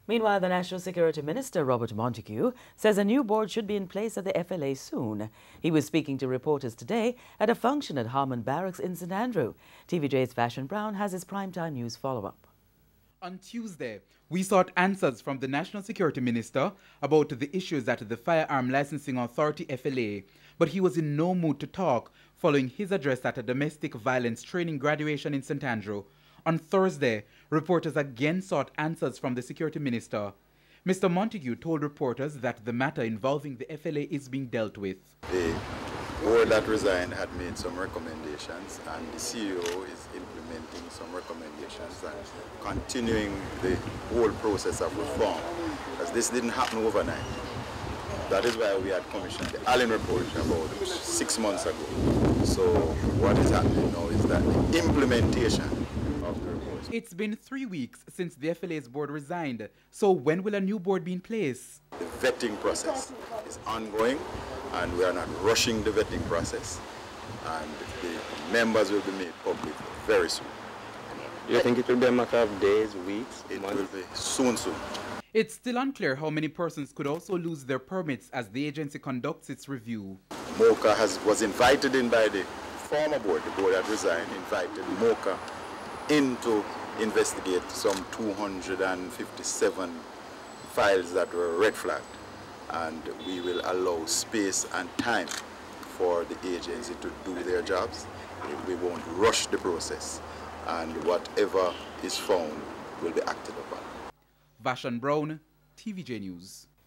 Meanwhile, the National Security Minister, Robert Montague, says a new board should be in place at the FLA soon. He was speaking to reporters today at a function at Harmon Barracks in St Andrew. TVJ's Fashion Brown has his primetime news follow-up. On Tuesday, we sought answers from the National Security Minister about the issues at the Firearm Licensing Authority FLA, but he was in no mood to talk following his address at a domestic violence training graduation in St Andrew. On Thursday, reporters again sought answers from the Security Minister. Mr. Montague told reporters that the matter involving the FLA is being dealt with. The board that resigned had made some recommendations, and the CEO is implementing some recommendations and continuing the whole process of reform, because this didn't happen overnight. That is why we had commissioned the Allen report about 6 months ago. So what is happening now is that the implementation of the report. It's been 3 weeks since the FLA's board resigned, so when will a new board be in place? The vetting process is ongoing, and we are not rushing the vetting process, and the members will be made public very soon. You think it will be a matter of days, weeks, It months? will be soon. It's still unclear how many persons could also lose their permits as the agency conducts its review. MOCA was invited in by the former board. The board that resigned invited MOCA in to investigate some 257 files that were red flagged, and we will allow space and time for the agency to do their jobs. We won't rush the process, and whatever is found will be acted upon. Fashion Brown, TVJ News.